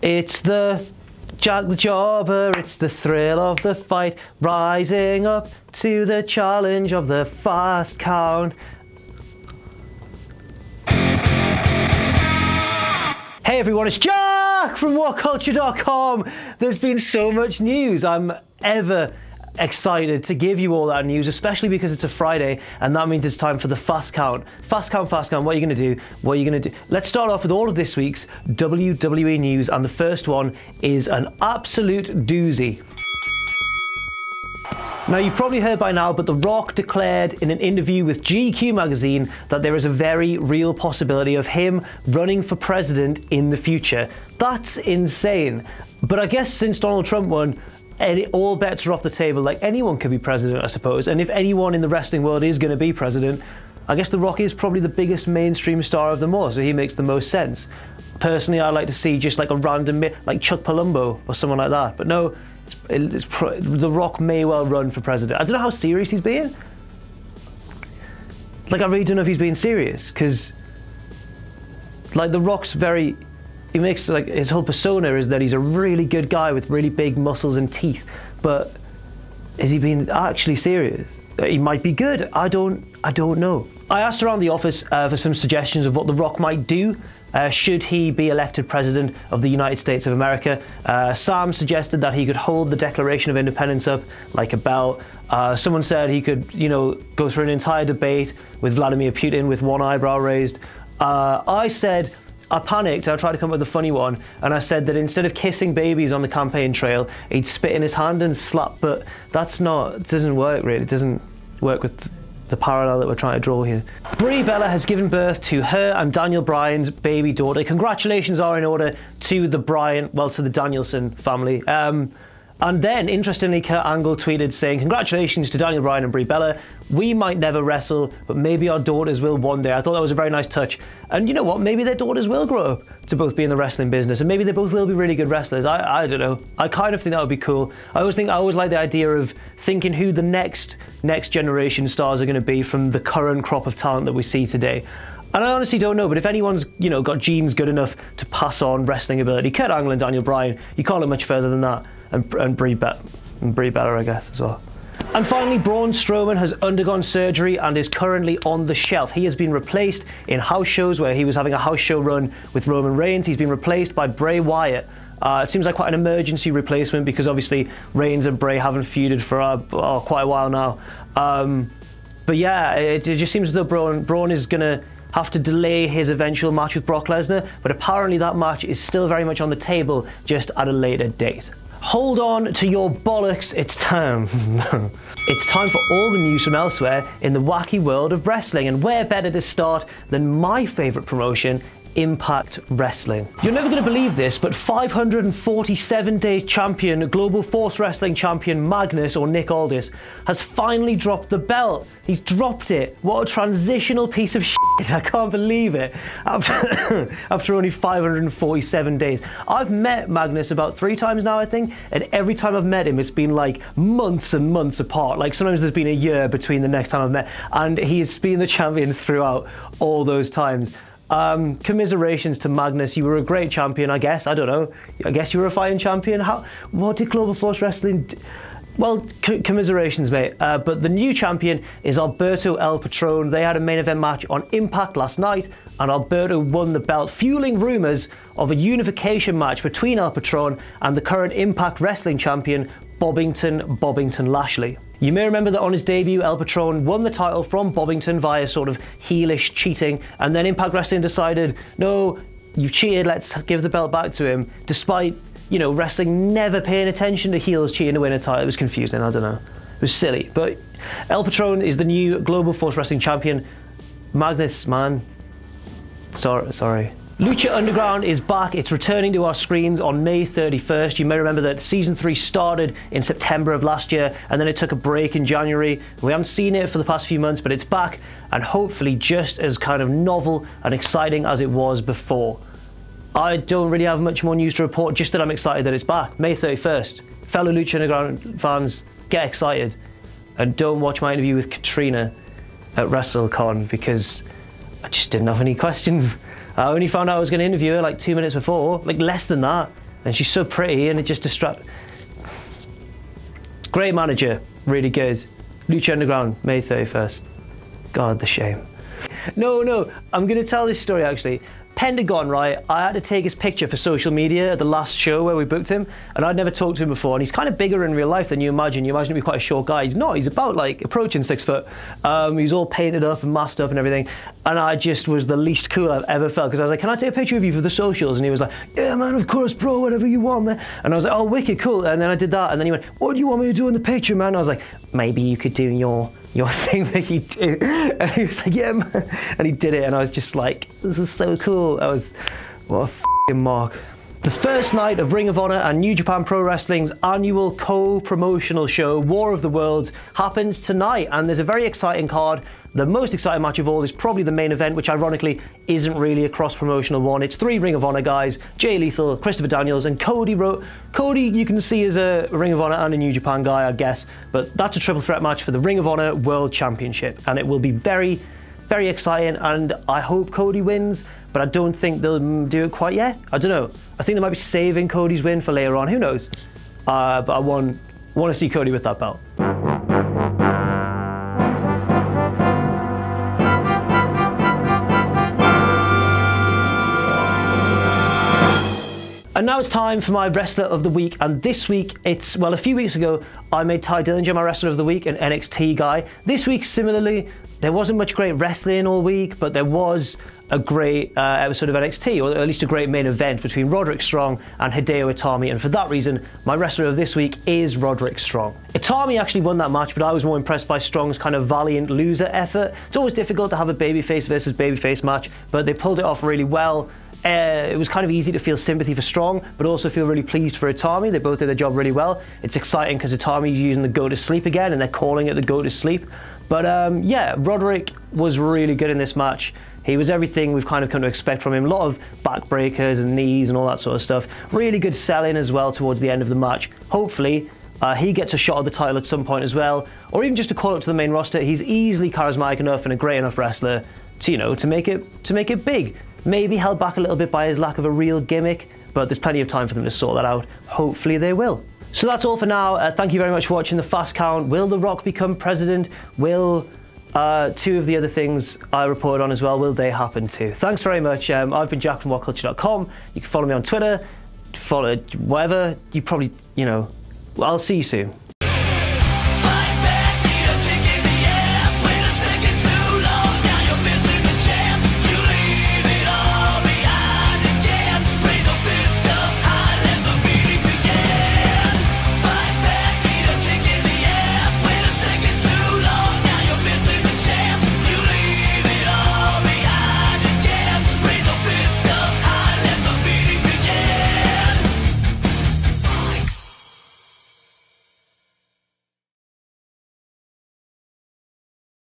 It's the Jack the Jobber, it's the thrill of the fight, rising up to the challenge of the fast count. Hey everyone, it's Jack from WhatCulture.com. There's been so much news. I'm ever excited to give you all that news, especially because it's a Friday and that means it's time for the fast count. Fast count, fast count. What are you going to do? What are you going to do? Let's start off with all of this week's WWE news, and the first one is an absolute doozy. Now, you've probably heard by now, but The Rock declared in an interview with GQ magazine that there is a very real possibility of him running for president in the future. That's insane. But I guess since Donald Trump won, all bets are off the table. Like, anyone could be president, I suppose. And if anyone in the wrestling world is going to be president, I guess The Rock is probably the biggest mainstream star of them all, so he makes the most sense. Personally, I'd like to see just like a random, like Chuck Palumbo or someone like that. But no, The Rock may well run for president. I don't know how serious he's being. Like, I really don't know if he's being serious, because like The Rock's he makes, like, his whole persona is that he's a really good guy with really big muscles and teeth, but is he being actually serious? He might be good. I don't know. I asked around the office for some suggestions of what The Rock might do should he be elected president of the United States of America. Sam suggested that he could hold the Declaration of Independence up like a belt. Someone said he could, you know, go through an entire debate with Vladimir Putin with one eyebrow raised. I panicked. I tried to come up with a funny one, and I said that instead of kissing babies on the campaign trail, he'd spit in his hand and slap. But it doesn't work really. It doesn't work with the parallel that we're trying to draw here. Brie Bella has given birth to her and Daniel Bryan's baby daughter. Congratulations are in order to the Danielson family. And then, interestingly, Kurt Angle tweeted saying, "Congratulations to Daniel Bryan and Brie Bella. We might never wrestle, but maybe our daughters will one day." I thought that was a very nice touch. And you know what? Maybe their daughters will grow up to both be in the wrestling business, and maybe they both will be really good wrestlers. I don't know. I kind of think that would be cool. I always like the idea of thinking who the next generation stars are going to be from the current crop of talent that we see today. And I honestly don't know, but if anyone's, you know, got genes good enough to pass on wrestling ability, Kurt Angle and Daniel Bryan, you can't look much further than that. And Brie Bella, I guess, as well. And finally, Braun Strowman has undergone surgery and is currently on the shelf. He has been replaced in house shows where he was having a house show run with Roman Reigns. He's been replaced by Bray Wyatt. It seems like quite an emergency replacement because obviously Reigns and Bray haven't feuded for quite a while now. But yeah, it just seems as though Braun is going to have to delay his eventual match with Brock Lesnar, but apparently that match is still very much on the table, just at a later date. Hold on to your bollocks, it's time. It's time for all the news from elsewhere in the wacky world of wrestling, and where better to start than my favourite promotion, Impact Wrestling. You're never going to believe this, but 547-day champion, Global Force Wrestling champion Magnus, or Nick Aldis, has finally dropped the belt. He's dropped it. What a transitional piece of shit. I can't believe it. After only 547 days. I've met Magnus about 3 times now, I think, and every time I've met him, it's been like months and months apart. Like sometimes there's been a year between the next time I've met, and he has been the champion throughout all those times. Commiserations to Magnus. You were a great champion, I guess. I don't know. I guess you were a fighting champion. What did Global Force Wrestling do? Well, commiserations, mate. But the new champion is Alberto El Patron. They had a main event match on Impact last night, and Alberto won the belt, fueling rumours of a unification match between El Patron and the current Impact Wrestling champion, Bobbington Lashley. You may remember that on his debut, El Patron won the title from Bobbington via sort of heelish cheating, and then Impact Wrestling decided, no, you've cheated, let's give the belt back to him, despite, you know, wrestling never paying attention to heels cheating to win a title. It was confusing, I don't know. It was silly, but El Patron is the new Global Force Wrestling champion. Magnus, man, sorry. Lucha Underground is back. It's returning to our screens on May 31st. You may remember that Season 3 started in September of last year, and then it took a break in January. We haven't seen it for the past few months, but it's back, and hopefully just as kind of novel and exciting as it was before. I don't really have much more news to report, just that I'm excited that it's back. May 31st. Fellow Lucha Underground fans, get excited. And don't watch my interview with Katrina at WrestleCon, because I just didn't have any questions. I only found out I was going to interview her like 2 minutes before, like less than that. and she's so pretty, and it just distracts. Great manager, really good. Lucha Underground, May 31st. God, the shame. No, I'm going to tell this story actually. Pentagon, right? I had to take his picture for social media at the last show where we booked him, and I'd never talked to him before, and he's kind of bigger in real life than you imagine. You imagine he'd be quite a short guy. He's not. He's about like approaching 6 foot. He's all painted up and masked up and everything, and I just was the least cool I've ever felt, because I was like, can I take a picture of you for the socials? And he was like, yeah man, of course bro, whatever you want man. And I was like, oh wicked, cool. And then I did that, and then he went, what do you want me to do in the picture, man? And I was like, maybe you could do your thing that you do. And he was like, yeah man. And he did it, and I was just like, this is so cool. I was, what a f***ing mark. The first night of Ring of Honor and New Japan Pro Wrestling's annual co-promotional show, War of the Worlds, happens tonight, and there's a very exciting card. The most exciting match of all is probably the main event, which ironically isn't really a cross-promotional one. It's 3 Ring of Honor guys, Jay Lethal, Christopher Daniels, and Cody. Cody you can see as a Ring of Honor and a New Japan guy, I guess, but that's a triple threat match for the Ring of Honor World Championship, and it will be very, very exciting, and I hope Cody wins, but I don't think they'll do it quite yet. I don't know. I think they might be saving Cody's win for later on, who knows? But I want to see Cody with that belt. And now it's time for my Wrestler of the Week, and this week it's, well, a few weeks ago I made Ty Dillinger my Wrestler of the Week, an NXT guy. This week, similarly, there wasn't much great wrestling all week, but there was a great episode of NXT, or at least a great main event between Roderick Strong and Hideo Itami, and for that reason, my wrestler of this week is Roderick Strong. Itami actually won that match, but I was more impressed by Strong's kind of valiant loser effort. It's always difficult to have a babyface versus babyface match, but they pulled it off really well. It was kind of easy to feel sympathy for Strong, but also feel really pleased for Itami. They both did their job really well. It's exciting because Itami's using the go to sleep again, and they're calling it the go to sleep. But yeah, Roderick was really good in this match. He was everything we've kind of come to expect from him. A lot of backbreakers and knees and all that sort of stuff. Really good selling as well towards the end of the match. Hopefully, he gets a shot at the title at some point as well, or even just a call up to the main roster. He's easily charismatic enough and a great enough wrestler to, you know, to make it big. Maybe held back a little bit by his lack of a real gimmick, but there's plenty of time for them to sort that out. Hopefully they will. So that's all for now. Thank you very much for watching the Fast Count. Will The Rock become president? Will 2 of the other things I reported on as well, will they happen too? Thanks very much. I've been Jack from WhatCulture.com. You can follow me on Twitter, follow whatever. You probably, you know, I'll see you soon.